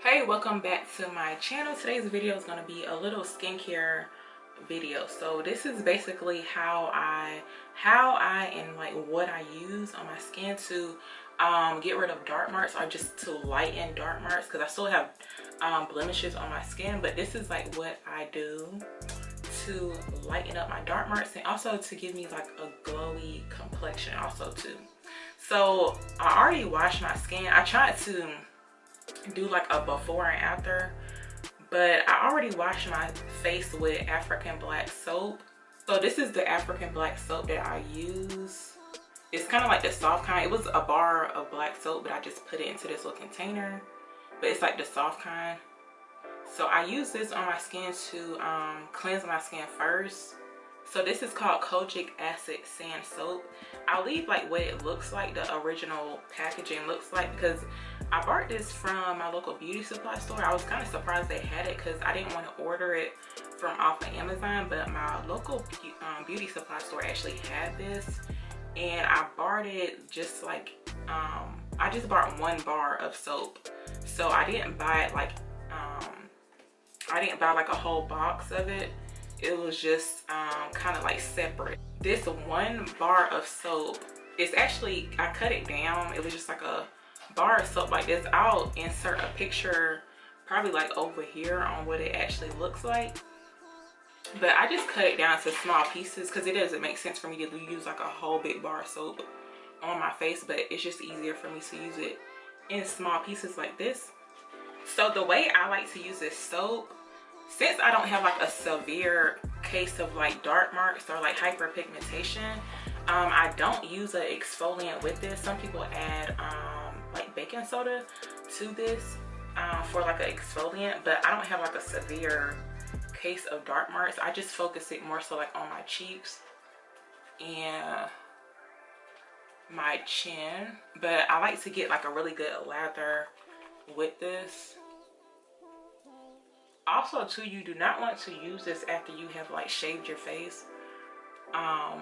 Hey, welcome back to my channel. Today's video is going to be a little skincare video. So this is basically how I and like what I use on my skin to get rid of dark marks, or just to lighten dark marks, because I still have blemishes on my skin. But this is like what I do to lighten up my dark marks, and also to give me like a glowy complexion also too. So I already washed my skin. I tried to do like a before and after, but I already washed my face with African black soap. So this is the African black soap that I use. It's kind of like the soft kind. It was a bar of black soap, but I just put it into this little container, but it's like the soft kind. So I use this on my skin to cleanse my skin first. So this is called kojic acid sand soap. I'll leave like what it looks like, the original packaging looks like, because I bought this from my local beauty supply store. I was kind of surprised they had it because I didn't want to order it from off of Amazon, but my local beauty supply store actually had this, and I bought it just like I just bought one bar of soap. So I didn't buy it like I didn't buy like a whole box of it. It was just kind of like separate. This one bar of soap, it's actually, I cut it down. It was just like a bar of soap like this. I'll insert a picture probably like over here on what it actually looks like. But I just cut it down to small pieces because it doesn't make sense for me to use like a whole big bar of soap on my face, but it's just easier for me to use it in small pieces like this. So the way I like to use this soap, since I don't have like a severe case of like dark marks or like hyperpigmentation, I don't use an exfoliant with this. Some people add like baking soda to this for like an exfoliant, but I don't have like a severe case of dark marks. I just focus it more so like on my cheeks and my chin, but I like to get like a really good lather with this. Also too, you do not want to use this after you have like shaved your face or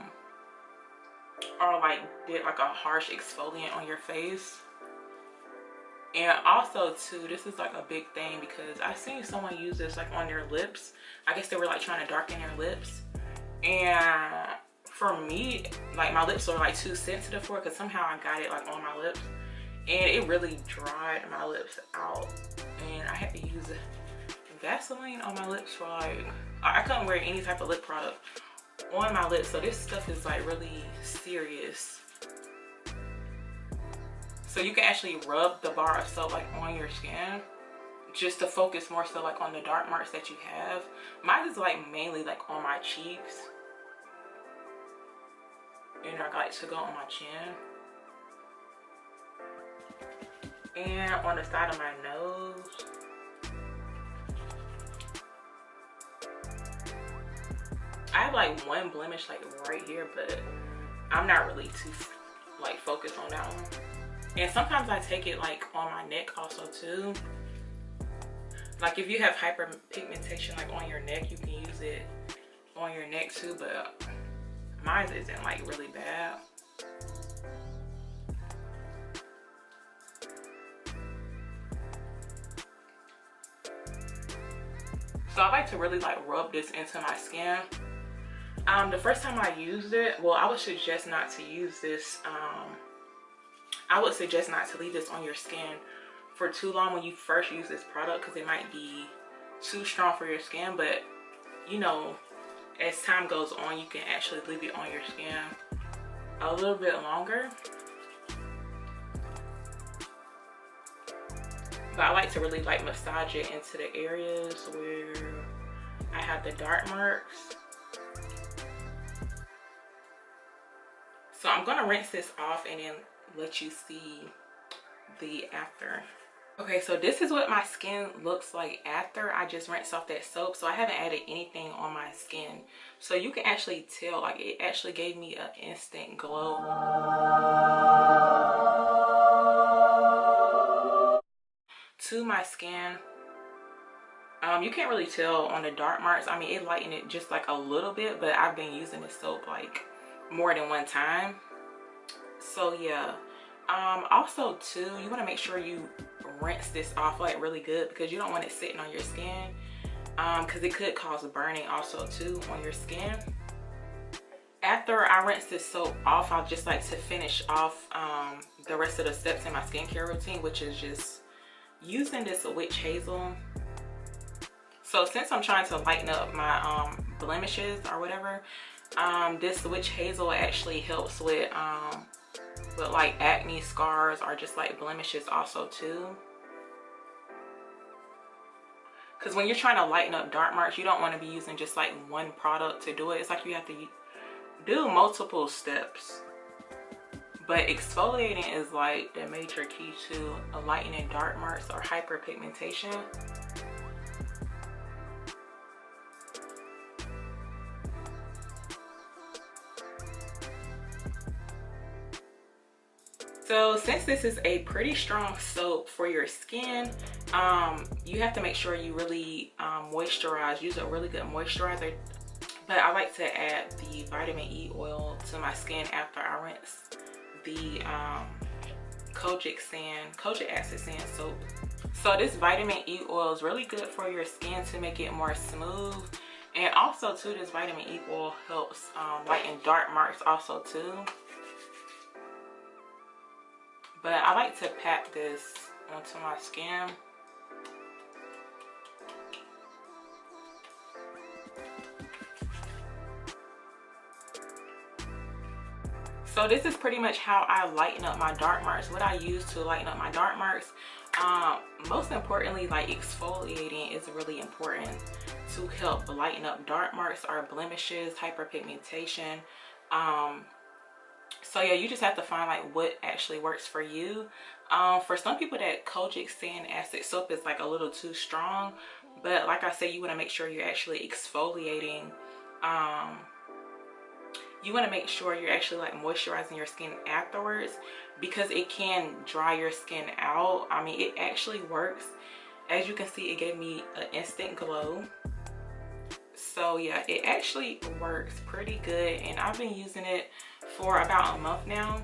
like did like a harsh exfoliant on your face. And also too, this is like a big thing because I seen someone use this like on their lips. I guess they were like trying to darken their lips, and for me, like my lips are like too sensitive for it, because somehow I got it like on my lips and it really dried my lips out, and I had to use Vaseline on my lips for like, I couldn't wear any type of lip product on my lips. So this stuff is like really serious. So you can actually rub the bar of soap like on your skin just to focus more so like on the dark marks that you have. Mine is like mainly like on my cheeks, and I like to go on my chin and on the side of my nose. I have like one blemish like right here, but I'm not really too like focused on that one. And sometimes I take it like on my neck also too. Like if you have hyperpigmentation like on your neck, you can use it on your neck too, but mine isn't like really bad. So I like to really like rub this into my skin. The first time I used it, well, I would suggest not to use this. I would suggest not to leave this on your skin for too long when you first use this product, because it might be too strong for your skin. But you know, as time goes on, you can actually leave it on your skin a little bit longer. But I like to really like massage it into the areas where I have the dark marks. So I'm gonna rinse this off and then let you see the after. Okay, so this is what my skin looks like after I just rinsed off that soap. So I haven't added anything on my skin. So you can actually tell, like it actually gave me an instant glow to my skin. You can't really tell on the dark marks. I mean, it lightened it just like a little bit, but I've been using this soap like more than one time. So yeah, Also too, you want to make sure you rinse this off like really good, because you don't want it sitting on your skin, because it could cause burning also too on your skin. After I rinse this soap off, I'll just like to finish off the rest of the steps in my skincare routine, which is just using this witch hazel. So since I'm trying to lighten up my blemishes or whatever, this witch hazel actually helps with like acne, scars, or just like blemishes also too. Because when you're trying to lighten up dark marks, you don't want to be using just like one product to do it. It's like you have to do multiple steps. But exfoliating is like the major key to lightening dark marks or hyperpigmentation. So since this is a pretty strong soap for your skin, you have to make sure you really moisturize. Use a really good moisturizer. But I like to add the vitamin E oil to my skin after I rinse the kojic acid sand soap. So this vitamin E oil is really good for your skin to make it more smooth. And also too, this vitamin E oil helps lighten dark marks also too. But I like to pat this onto my skin. So this is pretty much how I lighten up my dark marks. What I use to lighten up my dark marks, most importantly, like exfoliating is really important to help lighten up dark marks or blemishes, hyperpigmentation. So yeah, you just have to find like what actually works for you. For some people, that kojic sand acid soap is like a little too strong, but like I said, you want to make sure you're actually exfoliating. You want to make sure you're actually like moisturizing your skin afterwards, because it can dry your skin out. I mean, it actually works. As you can see, it gave me an instant glow. So yeah, it actually works pretty good, and I've been using it for about a month now.